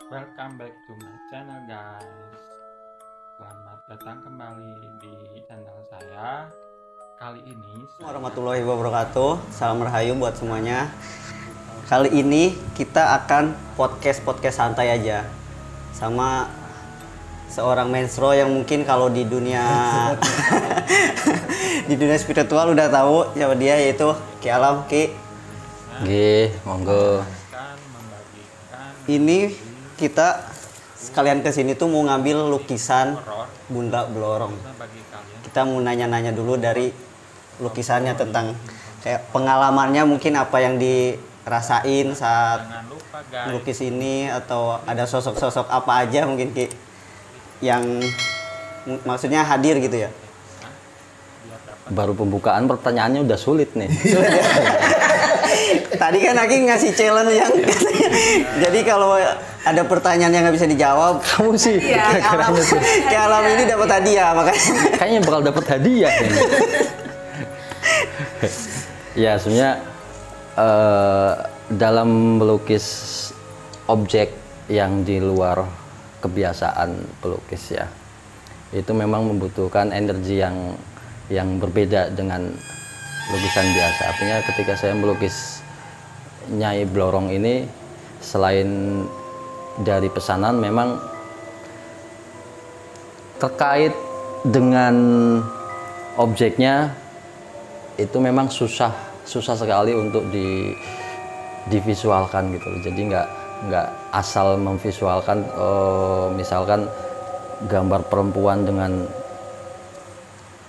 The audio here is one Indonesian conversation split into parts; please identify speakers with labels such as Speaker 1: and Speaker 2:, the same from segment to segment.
Speaker 1: Welcome back to my channel guys. Selamat datang kembali di channel saya. Kali ini
Speaker 2: Warahmatullahi wabarakatuh. Salam rahayu buat semuanya. Kali ini kita akan podcast santai aja sama seorang Mensro yang mungkin kalau di dunia di dunia spiritual udah tahu siapa dia, yaitu Ki Alam. Ki,
Speaker 3: monggo.
Speaker 1: akan membagikan
Speaker 2: ini kita sekalian kesini tuh mau ngambil lukisan
Speaker 1: horor
Speaker 2: Bunda Blorong.
Speaker 1: bagi kalian.
Speaker 2: Kita mau nanya-nanya dulu dari lukisannya tentang kayak pengalamannya, mungkin apa yang dirasain saat
Speaker 1: Jangan lupa guys,
Speaker 2: melukis ini, atau ada sosok-sosok apa aja mungkin Ki yang maksudnya hadir gitu ya.
Speaker 1: biar dapat
Speaker 3: Baru pembukaan pertanyaannya udah sulit nih.
Speaker 2: Tadi kan Aki ngasih challenge yang jadi kalau ada pertanyaan yang nggak bisa dijawab,
Speaker 3: Kamu sih
Speaker 2: Ki Alam ini dapat hadiah makanya.
Speaker 3: kayaknya bakal dapet hadiah nih. Ya sebenarnya dalam melukis objek yang di luar kebiasaan pelukis ya, itu memang membutuhkan energi yang berbeda dengan lukisan biasa. Artinya ketika saya melukis Nyai Blorong ini, selain dari pesanan, memang terkait dengan objeknya itu memang susah sekali untuk divisualkan gitu. Jadi nggak asal memvisualkan misalkan gambar perempuan dengan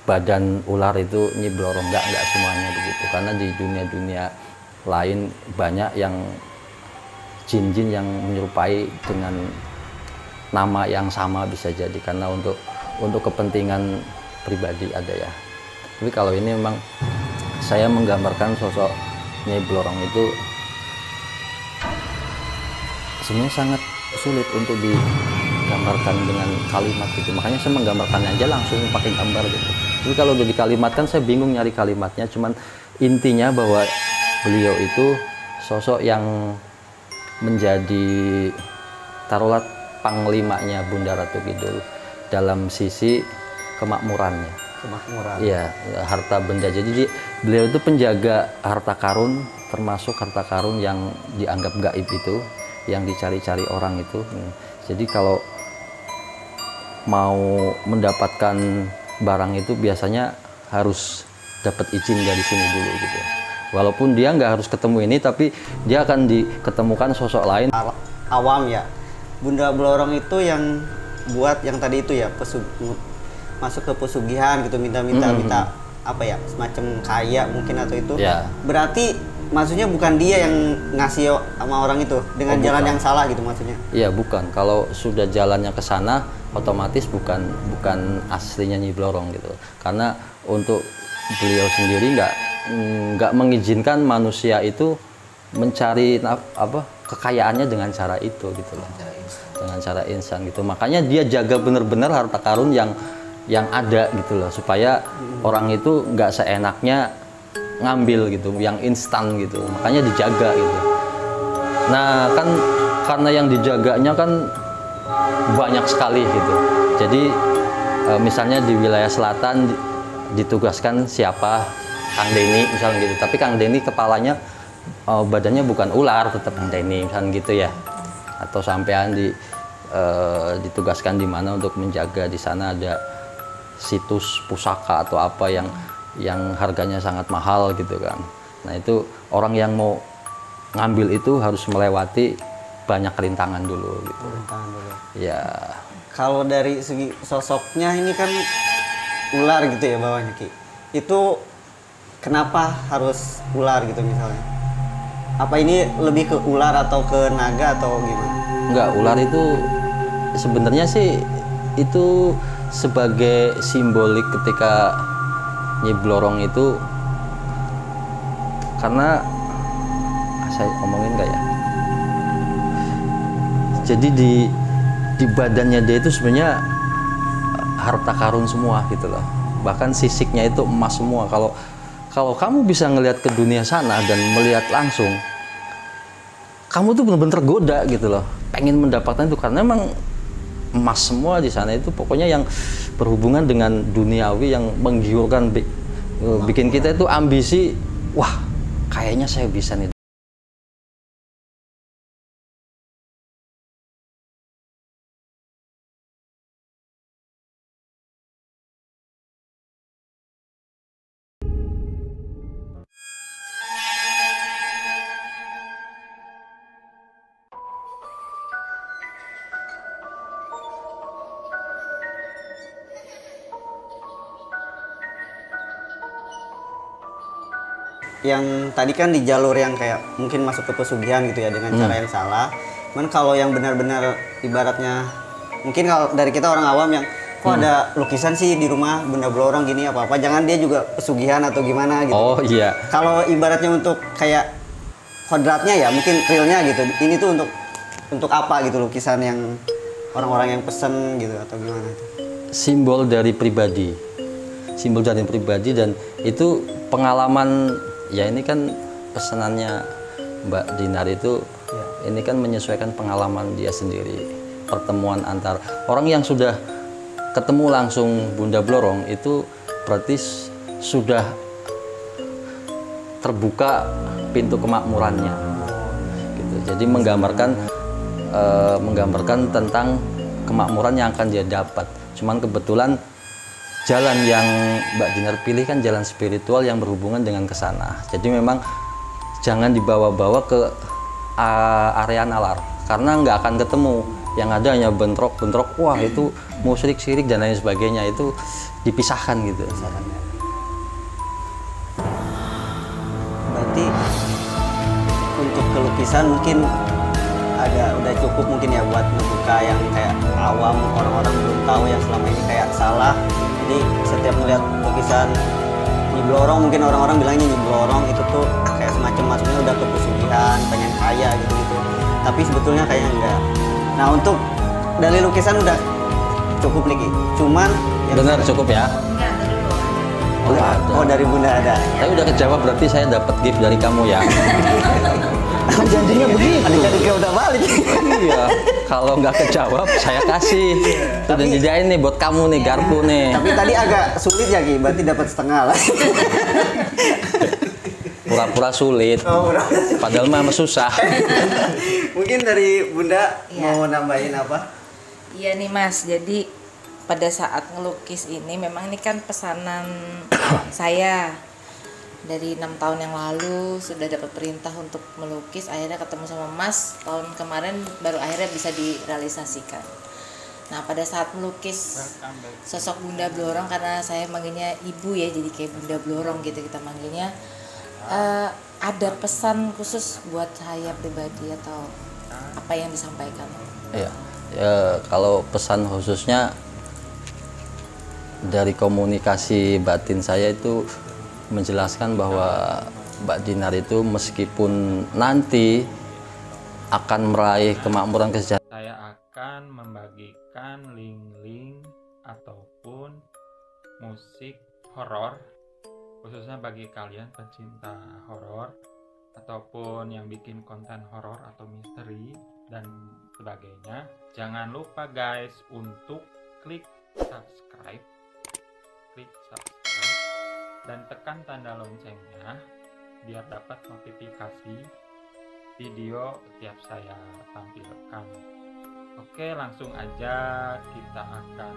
Speaker 3: badan ular itu Nyi Blorong, nggak semuanya begitu, karena di dunia lain banyak yang jin-jin yang menyerupai dengan nama yang sama, bisa jadi karena untuk kepentingan pribadi ada ya. Tapi kalau ini memang saya menggambarkan sosok Nyai Blorong itu sebenarnya sangat sulit untuk digambarkan dengan kalimat gitu. Makanya saya menggambarkannya aja langsung pakai gambar gitu. Tapi kalau udah dikalimatkan saya bingung nyari kalimatnya. Cuman intinya bahwa beliau itu sosok yang menjadi taruhlah panglimanya Bunda Ratu Kidul dalam sisi kemakmurannya.
Speaker 2: Kemakmuran.
Speaker 3: Iya, harta benda. Jadi beliau itu penjaga harta karun, termasuk harta karun yang dianggap gaib itu, yang dicari-cari orang itu. Jadi kalau mau mendapatkan barang itu biasanya harus dapat izin dari sini dulu gitu. Walaupun dia nggak harus ketemu ini, tapi dia akan diketemukan sosok lain.
Speaker 2: Awam ya, Bunda Blorong itu yang buat yang tadi itu ya, masuk ke pesugihan gitu, minta apa ya, semacam kaya mungkin atau itu
Speaker 3: Ya.
Speaker 2: Berarti maksudnya bukan dia yang ngasih sama orang itu dengan jalan
Speaker 3: bukan.
Speaker 2: yang salah gitu maksudnya.
Speaker 3: Iya, bukan. Kalau sudah jalannya ke sana, otomatis bukan aslinya Nyi Blorong gitu. Karena untuk beliau sendiri nggak mengizinkan manusia itu mencari kekayaannya dengan cara itu gitu loh. Dengan cara instan gitu. Makanya dia jaga benar-benar harta karun yang ada gitu loh, supaya orang itu nggak seenaknya ngambil gitu, yang instan gitu. Makanya dijaga gitu. Nah kan karena yang dijaganya kan banyak sekali gitu. Jadi misalnya di wilayah selatan ditugaskan siapa, Kang Deni misalnya gitu. Tapi Kang Deni kepalanya badannya bukan ular, tetap Kang Deni misalnya gitu ya. Atau sampean ditugaskan di mana untuk menjaga di sana ada situs pusaka atau apa yang harganya sangat mahal gitu kan. Nah itu orang yang mau ngambil itu harus melewati banyak rintangan dulu gitu.
Speaker 2: Rintangan dulu.
Speaker 3: Ya.
Speaker 2: Kalau dari segi sosoknya ini kan ular gitu ya bawahnya Ki. Itu kenapa harus ular gitu misalnya? Apa ini lebih ke ular atau ke naga atau gimana?
Speaker 3: Enggak, ular itu sebenarnya sih itu sebagai simbolik ketika Nyi Blorong itu, karena saya omongin nggak ya? Jadi di badannya dia itu sebenarnya harta karun semua gitu loh. Bahkan sisiknya itu emas semua. Kalau kamu bisa ngelihat ke dunia sana dan melihat langsung, kamu tuh bener-bener tergoda gitu loh, pengen mendapatkan itu karena memang emas semua di sana itu pokoknya yang berhubungan dengan duniawi yang menggiurkan, bikin kita itu ambisi, wah kayaknya saya bisa nih.
Speaker 2: Yang tadi kan di jalur yang kayak mungkin masuk ke pesugihan gitu ya dengan cara yang salah. Cuman kalau yang benar-benar ibaratnya mungkin kalau dari kita orang awam yang kok ada lukisan sih di rumah benda blorong gini apa-apa, jangan dia juga pesugihan atau gimana gitu.
Speaker 3: Oh iya.
Speaker 2: Kalau ibaratnya untuk kayak kodratnya ya mungkin realnya gitu. Ini tuh untuk apa gitu lukisan yang orang-orang yang pesen gitu atau gimana tuh?
Speaker 3: Simbol dari pribadi. Simbol dari pribadi dan itu pengalaman. Ya ini kan pesanannya Mbak Dinar itu ya, ini kan menyesuaikan pengalaman dia sendiri. Pertemuan antar orang yang sudah ketemu langsung Bunda Blorong itu berarti sudah terbuka pintu kemakmurannya. Gitu. Jadi menggambarkan tentang kemakmuran yang akan dia dapat. Cuman kebetulan jalan yang Mbak Dinar pilih kan jalan spiritual yang berhubungan dengan kesana. Jadi memang jangan dibawa-bawa ke area nalar karena nggak akan ketemu. Yang ada hanya bentrok-bentrok, wah itu musyrik, syirik dan lain sebagainya, itu dipisahkan gitu.
Speaker 2: Berarti untuk kelukisan mungkin udah cukup mungkin ya buat membuka yang kayak awam, orang-orang belum tahu yang selama ini kayak salah. Jadi setiap melihat lukisan Nyi Blorong, mungkin orang-orang bilangnya Nyi Blorong itu tuh kayak semacam masuknya udah ke pesugihan, pengen kaya gitu-gitu. Tapi sebetulnya kayaknya enggak. Nah untuk dari lukisan udah cukup lagi. Cuman
Speaker 3: benar cukup ya.
Speaker 2: Oh dari Bunda ada.
Speaker 3: Tapi udah kejawab berarti saya dapat gift dari kamu ya. Janjinya begitu.
Speaker 2: Adik-adiknya udah balik.
Speaker 3: Iya. Kalau nggak kejawab saya kasih. Itu dan jadiin nih buat kamu nih garpu nih.
Speaker 2: Tapi tadi agak sulit ya Ki, berarti dapat setengah lah.
Speaker 3: Pura-pura sulit.
Speaker 2: Oh,
Speaker 3: padahal mah susah.
Speaker 2: Mungkin dari Bunda mau nambahin apa?
Speaker 4: Iya nih Mas, jadi pada saat ngelukis ini memang ini kan pesanan saya dari 6 tahun yang lalu sudah dapat perintah untuk melukis, akhirnya ketemu sama Mas tahun kemarin baru akhirnya bisa direalisasikan. Nah pada saat melukis sosok Bunda Blorong, karena saya manggilnya ibu ya, jadi kayak Bunda Blorong gitu kita manggilnya, ada pesan khusus buat saya pribadi atau apa yang disampaikan?
Speaker 3: Iya, ya, kalau pesan khususnya dari komunikasi batin saya itu menjelaskan bahwa Mbak Dinar itu meskipun nanti akan meraih kemakmuran kesejahteraan,
Speaker 1: Saya akan membagikan link-link ataupun musik horor khususnya bagi kalian pecinta horor ataupun yang bikin konten horor atau misteri dan sebagainya. Jangan lupa guys untuk klik subscribe dan tekan tanda loncengnya biar dapat notifikasi video setiap saya tampilkan. Oke, langsung aja kita akan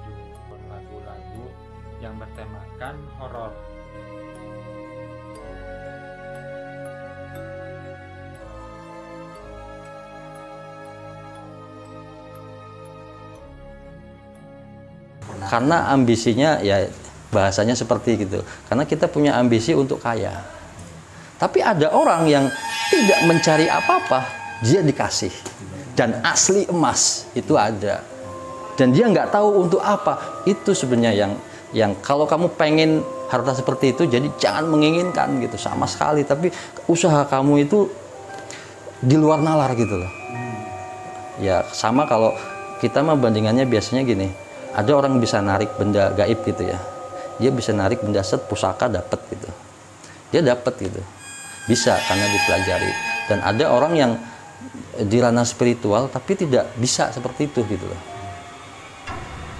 Speaker 1: menuju lagu-lagu yang bertemakan horor.
Speaker 3: karena ambisinya ya bahasanya seperti gitu. Karena kita punya ambisi untuk kaya. Tapi ada orang yang tidak mencari apa-apa, dia dikasih. Dan asli emas itu ada. Dan dia nggak tahu untuk apa. Itu sebenarnya yang kalau kamu pengen harta seperti itu, jadi jangan menginginkan gitu sama sekali. Tapi usaha kamu itu di luar nalar gitu loh. Ya sama kalau kita mah bandingannya biasanya gini. Ada orang bisa narik benda gaib gitu ya. Dia bisa narik benda set pusaka dapat gitu. Dia dapat gitu. Bisa karena dipelajari. Dan ada orang yang di ranah spiritual tapi tidak bisa seperti itu gitu loh.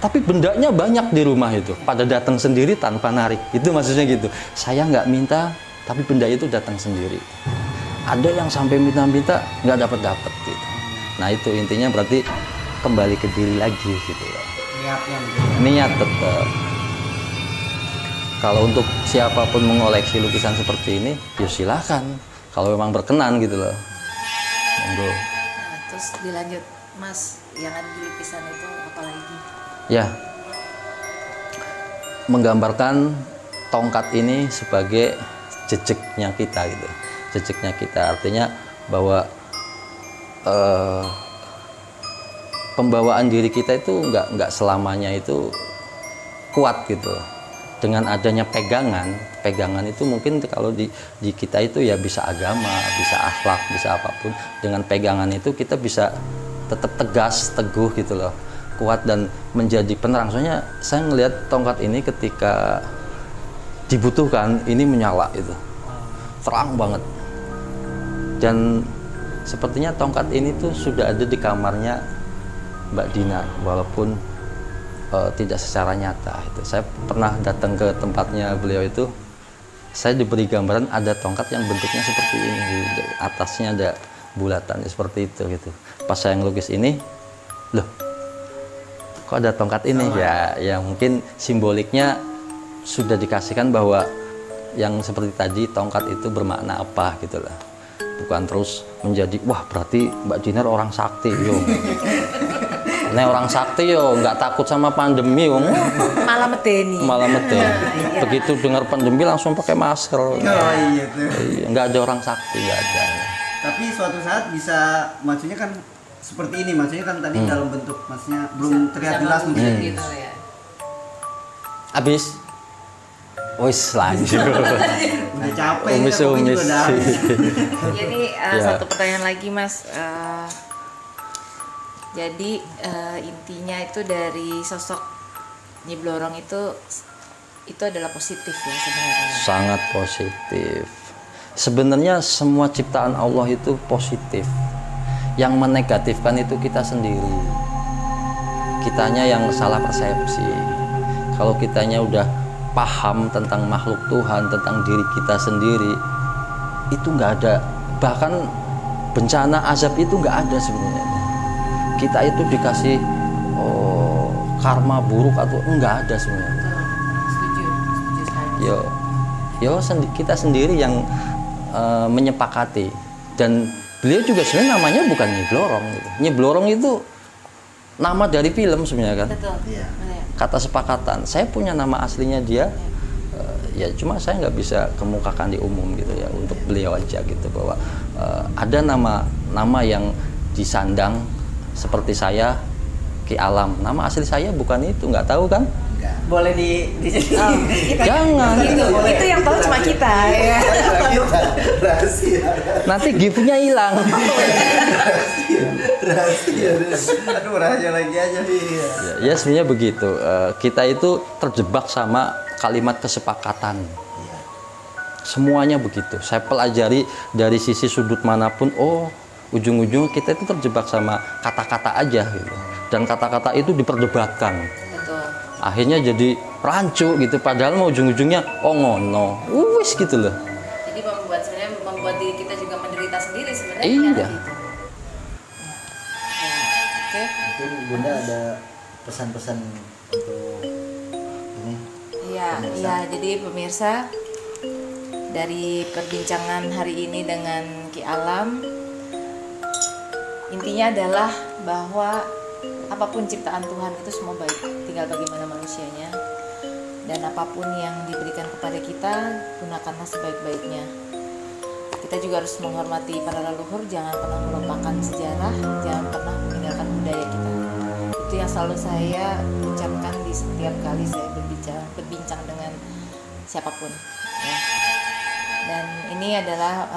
Speaker 3: Tapi bendanya banyak di rumah itu, pada datang sendiri tanpa narik. Itu maksudnya gitu. Saya nggak minta, tapi benda itu datang sendiri. Ada yang sampai minta-minta nggak dapat gitu. Nah itu intinya berarti kembali ke diri lagi gitu loh. Niat tetap. Kalau untuk siapapun mengoleksi lukisan seperti ini, ya silakan. Kalau memang berkenan gitu loh. Monggo.
Speaker 4: Nah, terus dilanjut, Mas, yang ada di lukisan itu apa lagi?
Speaker 3: Ya, menggambarkan tongkat ini sebagai jejaknya kita gitu. Jejaknya kita artinya bahwa pembawaan diri kita itu nggak selamanya itu kuat gitu. Dengan adanya pegangan itu mungkin kalau di kita itu ya bisa agama, bisa akhlak, bisa apapun. Dengan pegangan itu kita bisa tetap tegas, teguh gitu loh, kuat dan menjadi penerang. Soalnya saya ngelihat tongkat ini ketika dibutuhkan ini menyala itu, terang banget. Dan sepertinya tongkat ini tuh sudah ada di kamarnya Mbak Dinar, walaupun tidak secara nyata. Itu saya pernah datang ke tempatnya beliau itu, saya diberi gambaran ada tongkat yang bentuknya seperti ini, atasnya ada bulatan seperti itu gitu. Pas saya ngelukis ini, loh, kok ada tongkat ini? Ya mungkin simboliknya sudah dikasihkan bahwa yang seperti tadi tongkat itu bermakna apa gitu lah. Bukan terus menjadi wah berarti Mbak Dinar orang sakti yo. Nek orang sakti yo nggak takut sama pandemi yo.
Speaker 4: Malah medeni.
Speaker 3: Begitu dengar pandemi langsung pakai masker.
Speaker 2: Oh iya tuh.
Speaker 3: Nggak ada orang sakti, nggak ada.
Speaker 2: Tapi suatu saat bisa, maksudnya kan seperti ini, maksudnya kan tadi dalam bentuk, maksudnya belum terlihat jelas mungkin.
Speaker 4: Gitu ya.
Speaker 3: Habis. Wis lanjut.
Speaker 2: Udah capek,
Speaker 3: Umis.
Speaker 2: juga udah habis.
Speaker 4: Jadi
Speaker 3: Ya.
Speaker 4: satu pertanyaan lagi, Mas. Jadi intinya itu dari sosok Nyi Blorong itu adalah positif ya sebenarnya.
Speaker 3: Sangat positif. Sebenarnya semua ciptaan Allah itu positif. Yang menegatifkan itu kita sendiri. Kitanya yang salah persepsi. Kalau kitanya udah paham tentang makhluk Tuhan, tentang diri kita sendiri, itu nggak ada. Bahkan bencana azab itu nggak ada sebenarnya. Kita itu dikasih karma buruk atau enggak ada sebenarnya.
Speaker 4: Setuju sekali.
Speaker 3: Kita sendiri yang menyepakati. Dan beliau juga sebenarnya namanya bukan Nyi Blorong gitu. Nyi Blorong itu nama dari film sebenarnya kan.
Speaker 4: Betul.
Speaker 2: Iya.
Speaker 3: Kata sepakatan. Saya punya nama aslinya dia. Ya cuma saya nggak bisa kemukakan di umum gitu ya, untuk beliau aja gitu, bahwa ada nama yang disandang seperti saya, Ki Alam. Nama asli saya bukan itu, nggak tahu kan?
Speaker 2: Boleh di
Speaker 3: Jangan.
Speaker 4: Itu yang tahu cuma kita ya.
Speaker 2: rahasia.
Speaker 3: Nanti gift-nya hilang.
Speaker 2: Rahasia. Aduh, rahasia lagi aja. Iya.
Speaker 3: Ya sebenarnya begitu. Kita itu terjebak sama kalimat kesepakatan. Semuanya begitu. Saya pelajari dari sisi sudut manapun. Ujung-ujung kita itu terjebak sama kata-kata aja gitu. Dan kata-kata itu diperdebatkan.
Speaker 4: Betul.
Speaker 3: Akhirnya jadi rancu gitu. Padahal mau ujung-ujungnya ngono. Wis gitu loh.
Speaker 4: Jadi membuat diri kita juga menderita sendiri sebenarnya.
Speaker 3: Iya.
Speaker 4: Gitu. Ya, oke.
Speaker 5: Mungkin Bunda ada pesan-pesan untuk ini.
Speaker 4: Iya, jadi pemirsa, dari perbincangan hari ini dengan Ki Alam, intinya adalah bahwa apapun ciptaan Tuhan itu semua baik, tinggal bagaimana manusianya. Dan apapun yang diberikan kepada kita, gunakanlah sebaik-baiknya. Kita juga harus menghormati para leluhur, jangan pernah melupakan sejarah, jangan pernah meninggalkan budaya kita. Itu yang selalu saya ucapkan di setiap kali saya berbincang dengan siapapun ya. Dan ini adalah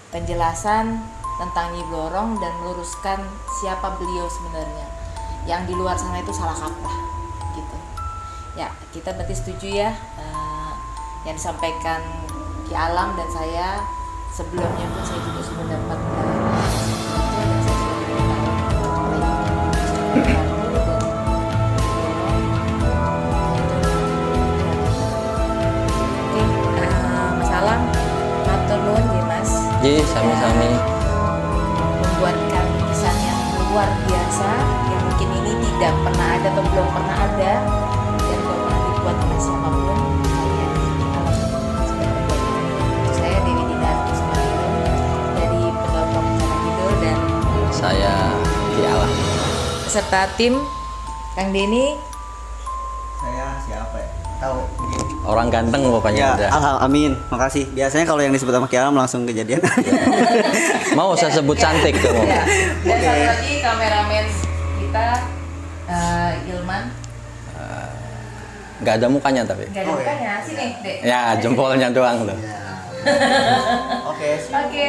Speaker 4: penjelasan tentang Nyi Blorong dan meluruskan siapa beliau sebenarnya. Yang di luar sana itu salah kaprah gitu. Ya, kita berarti setuju ya yang disampaikan Ki Alam dan saya sebelumnya pun saya juga sudah dapat dan saya sudah diberitahu oleh Mas Alam, matur nuwun nggih Mas.
Speaker 3: Ji, sami-sami.
Speaker 4: Membuatkan lukisan yang luar biasa yang mungkin ini tidak pernah ada atau belum pernah ada dan belum pernah dibuat oleh siapapun. Saya Dewi Dinar Kusumantiro dari Pendopo Bencana Kidul dan
Speaker 3: Saya Ki Alam.
Speaker 4: beserta tim Kang Denny.
Speaker 2: Saya siapa ya? Tahu.
Speaker 3: Orang ganteng pokoknya udah.
Speaker 2: Amin. Makasih. Biasanya kalau yang disebut sama Ki Alam langsung kejadian.
Speaker 3: Mau saya sebut cantik tuh.
Speaker 4: Ya. Dan satu lagi kameramen kita Ilman.
Speaker 3: Nggak ada mukanya tapi.
Speaker 4: Gak ada mukanya, sini Dek.
Speaker 3: Ya, jempolnya doang tuh.
Speaker 2: Oke.
Speaker 4: Oke.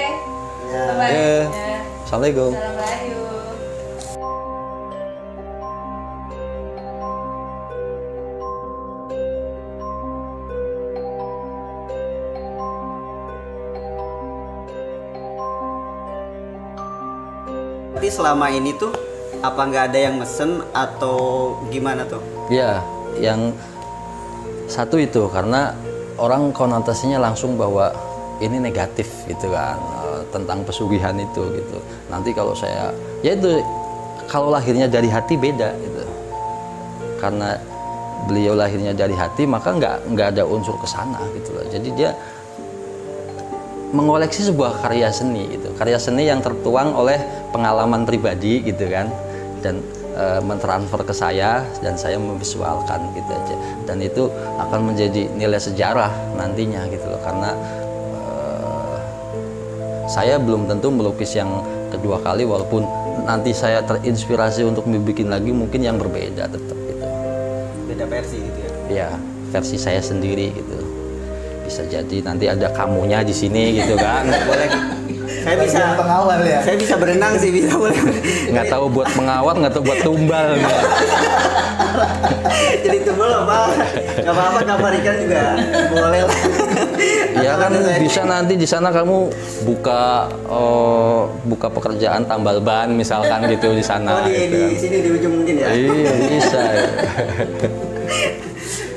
Speaker 2: Ya.
Speaker 4: Bye-bye.
Speaker 3: Ya.
Speaker 4: Ya.
Speaker 3: Assalamualaikum.
Speaker 4: Assalamualaikum.
Speaker 2: Berarti selama ini tuh apa nggak ada yang mesen atau gimana tuh?
Speaker 3: Ya, yang satu itu karena orang konotasinya langsung bahwa ini negatif gitu kan, tentang pesugihan itu gitu. Nanti kalau saya, ya itu kalau lahirnya dari hati beda gitu. Karena beliau lahirnya dari hati maka nggak ada unsur kesana gitu loh. Jadi dia mengoleksi sebuah karya seni gitu, karya seni yang tertuang oleh pengalaman pribadi gitu kan, dan mentransfer ke saya dan saya memvisualkan gitu aja, dan itu akan menjadi nilai sejarah nantinya gitu loh, karena saya belum tentu melukis yang kedua kali, walaupun nanti saya terinspirasi untuk membuat lagi mungkin yang berbeda tetap gitu.
Speaker 2: Beda versi gitu ya?
Speaker 3: Ya, versi saya sendiri gitu. Bisa jadi nanti ada kamunya di sini gitu kan.
Speaker 2: Boleh. Saya bisa
Speaker 5: pengawal ya.
Speaker 2: Saya bisa berenang sih, bisa boleh.
Speaker 3: Nggak tahu buat pengawat, nggak tahu buat tumbal.
Speaker 2: Jadi tumbal apa? Nggak apa-apa, kapal ikan juga boleh lah.
Speaker 3: Ya kan
Speaker 2: Atau ada
Speaker 3: bisa nanti di sana kamu buka pekerjaan tambal ban misalkan gitu di sana.
Speaker 2: Oh,
Speaker 3: gitu kan.
Speaker 2: di sini di ujung mungkin ya.
Speaker 3: Iya bisa.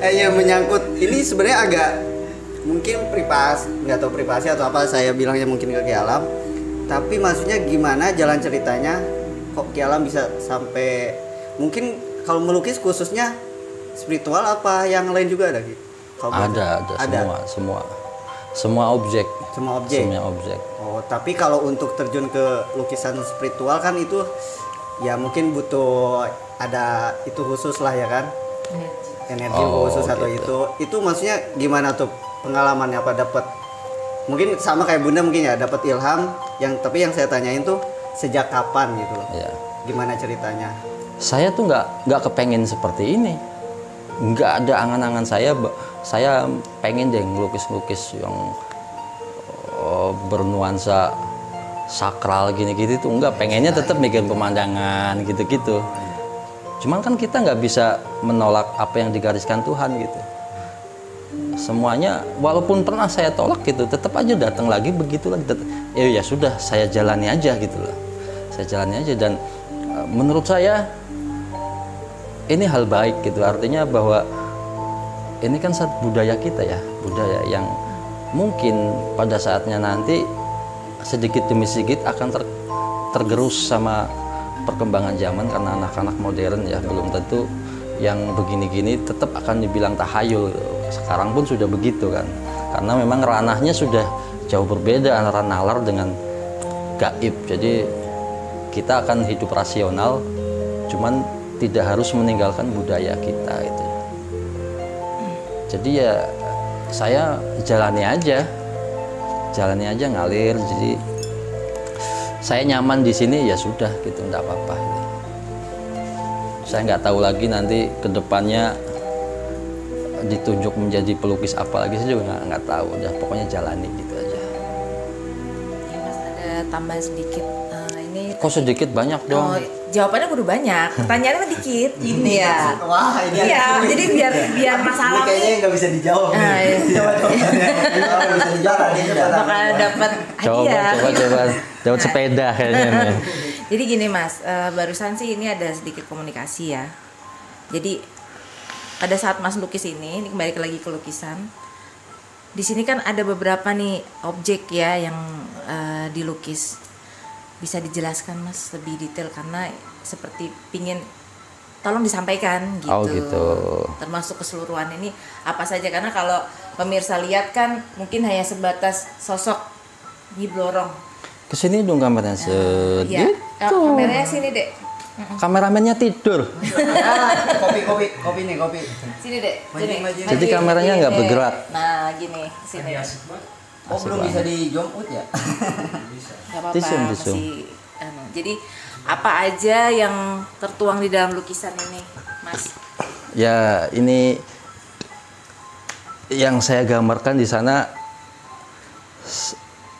Speaker 2: Yang menyangkut ini sebenarnya agak mungkin privasi, nggak tahu privasi atau apa, saya bilangnya mungkin ke Ki Alam. Tapi maksudnya gimana jalan ceritanya kok Ki Alam bisa sampai, mungkin kalau melukis khususnya spiritual apa yang lain juga ada Ki? Kalau
Speaker 3: Ada semua objek.
Speaker 2: Semua objek.
Speaker 3: Semua objek.
Speaker 2: Oh, tapi kalau untuk terjun ke lukisan spiritual kan itu ya mungkin butuh ada itu khusus lah ya kan? Energi
Speaker 3: Oh,
Speaker 2: khusus atau
Speaker 3: gitu.
Speaker 2: itu maksudnya gimana tuh pengalamannya, apa dapat mungkin sama kayak Bunda mungkin ya, dapat ilham yang, tapi yang saya tanyain tuh sejak kapan gitu loh.
Speaker 3: Ya.
Speaker 2: Gimana ceritanya?
Speaker 3: Saya tuh nggak kepengen seperti ini, nggak ada angan-angan saya pengen deh ngelukis-lukis yang bernuansa sakral gini-gitu tuh nggak, pengennya tetap bikin pemandangan gitu-gitu. Cuman kan kita nggak bisa menolak apa yang digariskan Tuhan gitu. Semuanya walaupun pernah saya tolak gitu, tetap aja datang lagi begitu lagi. Ya sudah, saya jalani aja gitu loh. Saya jalani aja, dan menurut saya ini hal baik gitu. Artinya bahwa ini kan satu budaya kita ya, budaya yang mungkin pada saatnya nanti sedikit demi sedikit akan tergerus sama perkembangan zaman, karena anak-anak modern ya belum tentu yang begini-gini tetap akan dibilang tahayul. Sekarang pun sudah begitu kan, karena memang ranahnya sudah jauh berbeda antara nalar dengan gaib. Jadi kita akan hidup rasional, cuman tidak harus meninggalkan budaya kita gitu. Jadi ya saya jalani aja ngalir. Jadi saya nyaman di sini ya sudah gitu, enggak apa-apa gitu. Saya nggak tahu lagi nanti kedepannya ditunjuk menjadi pelukis apa lagi, saya juga nggak tahu. Udah pokoknya jalani gitu aja.
Speaker 4: Ya Mas, ada tambahan sedikit. ini.
Speaker 3: Kok sedikit banyak dong?
Speaker 4: Oh, jawabannya kudu banyak. Pertanyaannya mah dikit. Iya.
Speaker 5: Wah, ini
Speaker 4: Iya, jadi biar masalah
Speaker 5: ini kayaknya nggak bisa dijawab.
Speaker 4: Ah, iya.
Speaker 5: Coba nggak bisa dijawab. Ini
Speaker 4: bakal dapat hadiah.
Speaker 3: Coba sepeda kayaknya nih.
Speaker 4: Jadi gini Mas, barusan sih ini ada sedikit komunikasi ya. Jadi pada saat Mas lukis ini kembali lagi ke lukisan. Di sini kan ada beberapa nih objek ya yang dilukis. Bisa dijelaskan Mas lebih detail karena seperti pingin tolong disampaikan gitu.
Speaker 3: Oh, gitu.
Speaker 4: Termasuk keseluruhan ini apa saja, karena kalau pemirsa lihat kan mungkin hanya sebatas sosok Nyi Blorong.
Speaker 3: Kesini dong kameranya
Speaker 4: Iya. Kameranya sini, Dek.
Speaker 3: Kameramennya tidur.
Speaker 5: Kopi nih, kopi.
Speaker 4: Sini, Dek. Sini.
Speaker 3: Jadi kameranya nggak
Speaker 4: Dek.
Speaker 3: bergerak.
Speaker 4: Nah, gini, sini.
Speaker 5: Oh, belum bisa di zoom out ya?
Speaker 4: Gak apa-apa,
Speaker 3: Disum.
Speaker 4: masih jadi apa aja yang tertuang di dalam lukisan ini, Mas?
Speaker 3: Ya, ini yang saya gambarkan di sana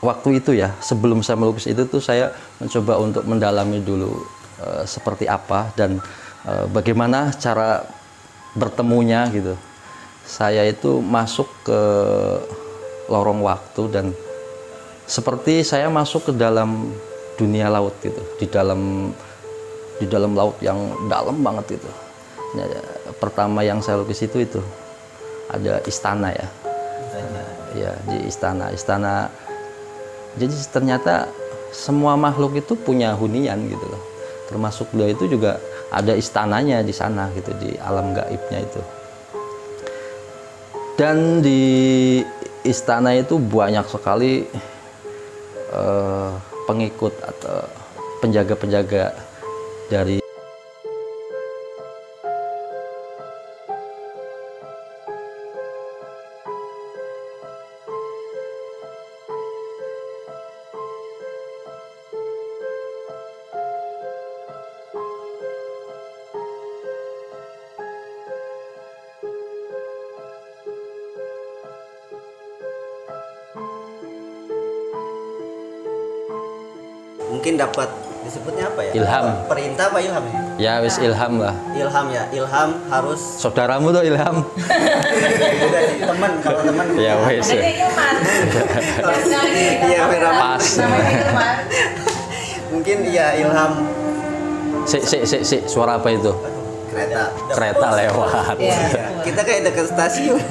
Speaker 3: waktu itu ya, sebelum saya melukis itu tuh saya mencoba untuk mendalami dulu seperti apa dan bagaimana cara bertemunya gitu. Saya itu masuk ke lorong waktu dan seperti saya masuk ke dalam dunia laut gitu, di dalam laut yang dalam banget gitu. Ya, pertama yang saya lukis itu ada istana ya. Ya, di istana. Jadi ternyata semua makhluk itu punya hunian gitu loh. Termasuk beliau itu juga ada istananya di sana gitu, di alam gaibnya itu. Dan di istana itu banyak sekali pengikut atau penjaga-penjaga dari
Speaker 2: Mungkin dapat disebutnya apa ya?
Speaker 3: Ilham.
Speaker 2: Perintah apa ilham ya?
Speaker 3: ya wis ilham lah.
Speaker 2: Ilham ya. Ilham harus
Speaker 3: Saudaramu tuh ilham.
Speaker 2: udah sih teman, kalau teman.
Speaker 3: Ya wis.
Speaker 4: Adanya Ilman.
Speaker 2: Iya, merah.
Speaker 3: Pas.
Speaker 4: Namanya Ilman.
Speaker 2: Mungkin ya ilham
Speaker 3: Sik, suara apa itu?
Speaker 2: kereta.
Speaker 3: Kereta lewat.
Speaker 4: Iya.
Speaker 2: Iya, kita kayak dekat stasiun.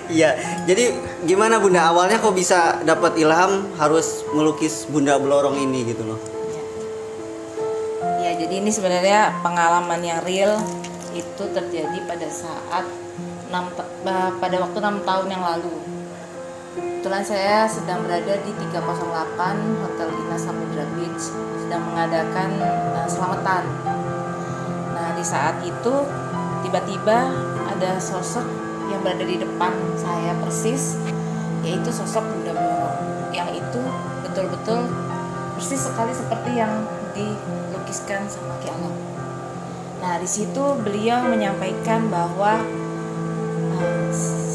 Speaker 2: Iya, jadi gimana Bunda awalnya kok bisa dapat ilham harus melukis Bunda Blorong ini gitu loh?
Speaker 4: Ya, jadi ini sebenarnya pengalaman yang real itu terjadi pada saat pada waktu 6 tahun yang lalu. Kebetulan saya sedang berada di 308 Hotel Ina Samudra Beach, sedang mengadakan selamatan. Nah, di saat itu tiba-tiba ada sosok yang berada di depan saya persis, yaitu sosok Bunda Blorong, yang itu betul-betul persis sekali seperti yang dilukiskan sama Ki Alam. Nah, di situ beliau menyampaikan bahwa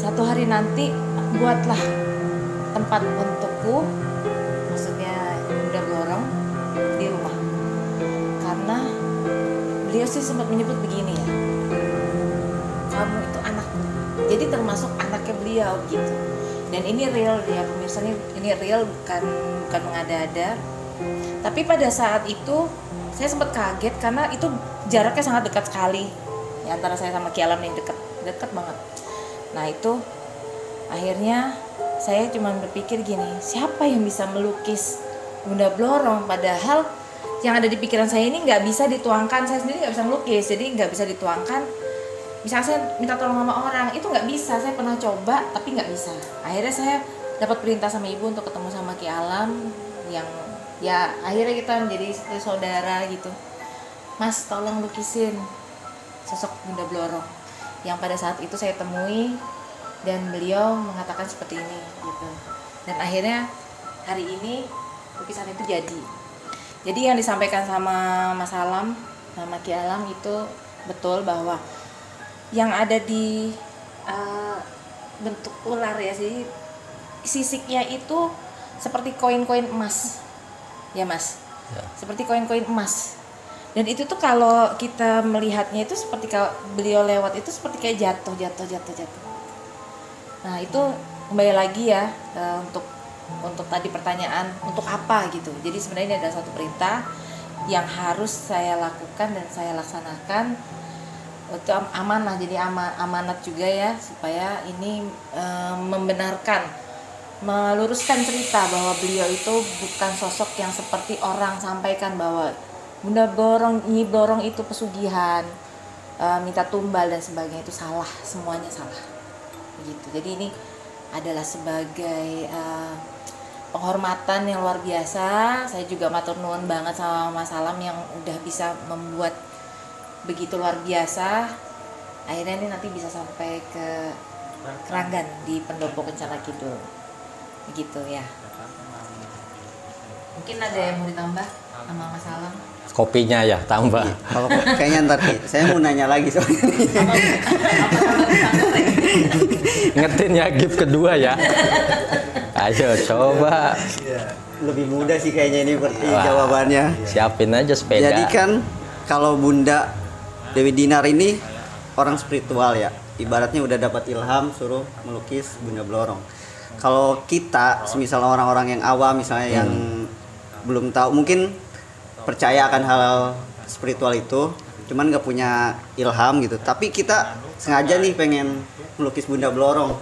Speaker 4: satu hari nanti buatlah tempat untukku, maksudnya Bunda Blorong, di rumah. Karena beliau sih sempat menyebut begini ya, kamu itu anakku. Jadi termasuk anaknya beliau gitu. Dan ini real ya pemirsa, ini real, bukan mengada-ada. Tapi pada saat itu saya sempat kaget karena itu jaraknya sangat dekat sekali ya, antara saya sama Ki Alam nih, dekat banget. Nah, itu akhirnya saya cuma berpikir gini, siapa yang bisa melukis Bunda Blorong, padahal yang ada di pikiran saya ini nggak bisa dituangkan. Saya sendiri nggak bisa melukis, jadi nggak bisa dituangkan. Misalnya saya minta tolong sama orang, itu nggak bisa. Saya pernah coba tapi nggak bisa. Akhirnya saya dapat perintah sama ibu untuk ketemu sama Ki Alam, yang ya akhirnya kita menjadi seperti saudara gitu. Mas, tolong lukisin sosok Bunda Blorong, yang pada saat itu saya temui dan beliau mengatakan seperti ini gitu. Dan akhirnya hari ini lukisan itu jadi. Jadi yang disampaikan sama Mas Alam, sama Ki Alam itu betul, bahwa yang ada di bentuk ular ya sih, sisiknya itu seperti koin-koin emas ya Mas. seperti koin-koin emas. Dan itu tuh kalau kita melihatnya itu seperti kalau beliau lewat itu seperti kayak jatuh. Nah itu kembali lagi ya untuk tadi pertanyaan untuk apa gitu. Jadi sebenarnya ini adalah satu perintah yang harus saya lakukan dan saya laksanakan. Itu amanah, jadi amanat juga ya, supaya ini membenarkan, meluruskan cerita bahwa beliau itu bukan sosok yang seperti orang sampaikan bahwa Bunda Nyi Blorong itu pesugihan, minta tumbal dan sebagainya. Itu salah, semuanya salah begitu. Jadi ini adalah sebagai penghormatan yang luar biasa. Saya juga matur nuwun banget sama Mas Alam yang udah bisa membuat begitu luar biasa. Akhirnya ini nanti bisa sampai ke Keranggan di Pendopo Kencana Kidul begitu ya. Mungkin ada yang mau ditambah sama Mas Alam?
Speaker 3: Kopinya ya tambah.
Speaker 2: Kalau kayaknya ntar Ki, saya mau nanya lagi soalnya.
Speaker 3: Ingetin ya gift kedua ya. Ayo coba.
Speaker 2: Lebih mudah sih kayaknya ini berarti
Speaker 3: Wah,
Speaker 2: jawabannya.
Speaker 3: siapin aja sepeda.
Speaker 2: Jadi kan kalau Bunda Dewi Dinar ini orang spiritual ya. Ibaratnya udah dapat ilham suruh melukis Bunda Blorong. Kalau kita, semisal orang-orang yang awam misalnya yang belum tahu, mungkin percaya akan hal spiritual itu, cuman nggak punya ilham gitu. Tapi kita sengaja nih pengen melukis Bunda Blorong.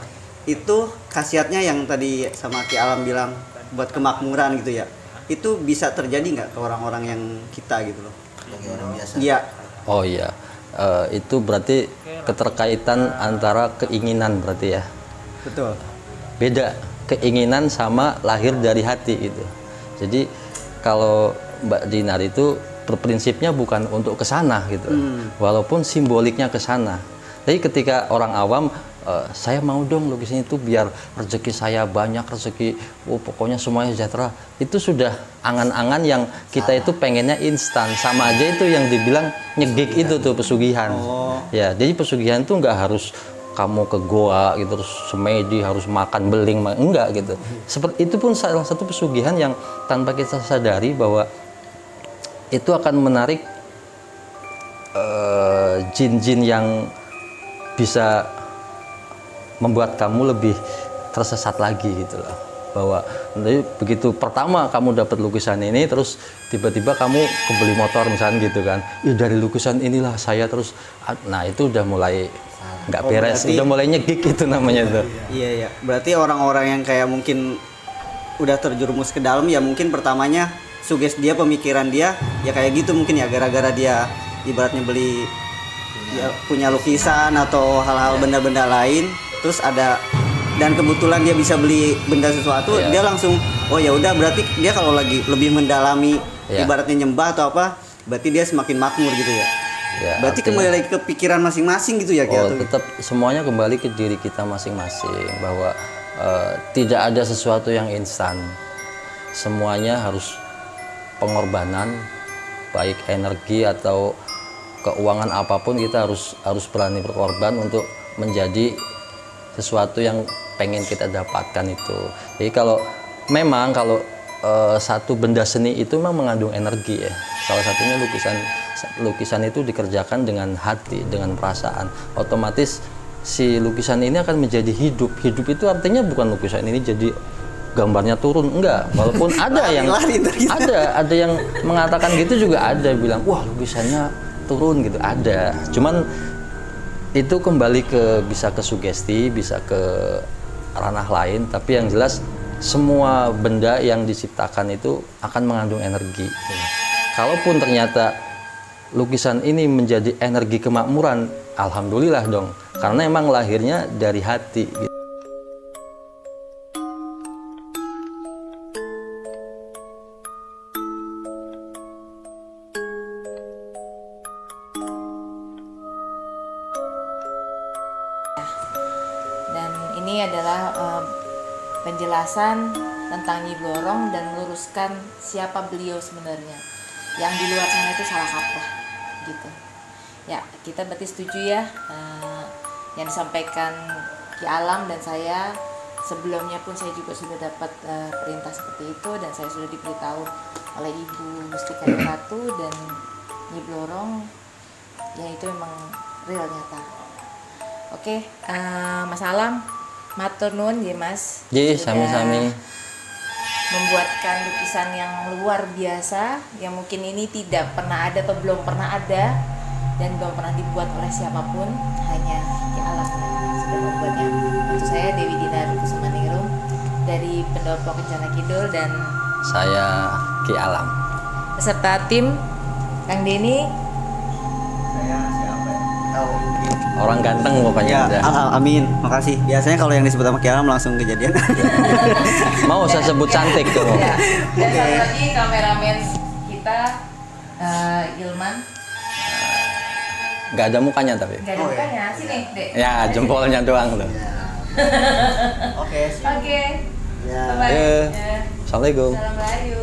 Speaker 2: Itu khasiatnya yang tadi sama Ki Alam bilang buat kemakmuran gitu ya. Itu bisa terjadi nggak ke orang-orang yang kita gitu loh?
Speaker 5: Orang biasa.
Speaker 2: Iya.
Speaker 3: Oh iya. Itu berarti keterkaitan antara keinginan berarti ya.
Speaker 2: Betul.
Speaker 3: Beda keinginan sama lahir dari hati gitu. Jadi kalau Mbak Dinar itu berprinsipnya bukan untuk ke sana gitu. Walaupun simboliknya ke sana. Jadi ketika orang awam saya mau dong lukisan itu biar rezeki saya banyak, rezeki pokoknya semuanya sejahtera. Itu sudah angan-angan yang kita itu pengennya instan. Sama aja itu yang dibilang nyegik itu tuh pesugihan. Ya, jadi pesugihan itu nggak harus kamu ke goa gitu terus semedi harus makan beling, enggak gitu. Seperti itu pun salah satu pesugihan yang tanpa kita sadari bahwa itu akan menarik jin-jin yang bisa membuat kamu lebih tersesat lagi gitu loh. Bahwa nanti begitu pertama kamu dapat lukisan ini terus tiba-tiba kamu kebeli motor misalnya gitu kan. Dari lukisan inilah saya terus, nah itu udah mulai nggak beres,
Speaker 2: berarti,
Speaker 3: udah mulai nyegik itu namanya tuh.
Speaker 2: Iya ya. Berarti orang-orang yang kayak mungkin udah terjerumus ke dalam ya mungkin pertamanya suges dia, pemikiran dia ya kayak gitu mungkin ya, gara-gara dia ibaratnya beli ya, punya lukisan atau hal-hal benda-benda lain, terus ada dan kebetulan dia bisa beli benda sesuatu, dia langsung oh ya udah berarti dia kalau lagi lebih mendalami ibaratnya nyembah atau apa, berarti dia semakin makmur gitu ya.
Speaker 3: Ya,
Speaker 2: berarti
Speaker 3: artinya,
Speaker 2: kembali lagi ke pikiran masing-masing gitu ya.
Speaker 3: Tetap semuanya kembali ke diri kita masing-masing, bahwa tidak ada sesuatu yang instan, semuanya harus pengorbanan, baik energi atau keuangan apapun kita harus berani berkorban untuk menjadi sesuatu yang pengen kita dapatkan itu. Jadi kalau satu benda seni itu memang mengandung energi ya. Salah satunya lukisan itu dikerjakan dengan hati, dengan perasaan. Otomatis si lukisan ini akan menjadi hidup. Hidup itu artinya bukan lukisan ini jadi gambarnya turun, enggak. Walaupun ada yang ada yang mengatakan gitu juga ada, bilang wah lukisannya turun gitu, ada. Cuman itu kembali bisa ke sugesti, bisa ke ranah lain, tapi yang jelas semua benda yang diciptakan itu akan mengandung energi. Kalaupun ternyata lukisan ini menjadi energi kemakmuran, alhamdulillah dong, karena emang lahirnya dari hati gitu.
Speaker 4: Dan ini adalah penjelasan tentang Nyi Blorong dan meluruskan siapa beliau sebenarnya. Yang di luar sana itu salah kaprah gitu. Ya, kita berarti setuju ya yang disampaikan Ki Alam dan saya. Sebelumnya pun saya juga sudah dapat perintah seperti itu dan saya sudah diberitahu oleh Ibu Mustika Ratu dan Nyi Blorong, ya itu memang real nyata. Oke, Mas Alam, matur nuwun ya Mas.
Speaker 3: Ji,
Speaker 4: Sudah
Speaker 3: sami-sami.
Speaker 4: membuatkan lukisan yang luar biasa yang mungkin ini tidak pernah ada atau belum pernah ada dan belum pernah dibuat oleh siapapun, hanya Ki Alam yang sudah membuatnya. Untuk saya Dewi Dinar Kusumaningrum dari Pendopo Kencana Kidul dan
Speaker 3: Saya Ki Alam.
Speaker 4: beserta tim Kang Denny.
Speaker 5: Saya siapa ya? Tahu.
Speaker 3: Orang ganteng pokoknya
Speaker 2: Ya,
Speaker 3: udah.
Speaker 2: amin. Makasih. Biasanya kalau yang disebut sama Kialam langsung kejadian.
Speaker 3: Mau saya sebut cantik tuh.
Speaker 4: Ya. Dan satu lagi kameramen kita Ilman.
Speaker 3: Gak ada mukanya tapi.
Speaker 4: Gak ada mukanya, sini Dek.
Speaker 3: Ya, jempolnya doang tuh.
Speaker 5: Oke.
Speaker 4: Oke.
Speaker 5: Ya.
Speaker 4: Bye-bye.
Speaker 3: Eh.
Speaker 4: Ya.
Speaker 3: Assalamualaikum.
Speaker 4: Salam Rahayu.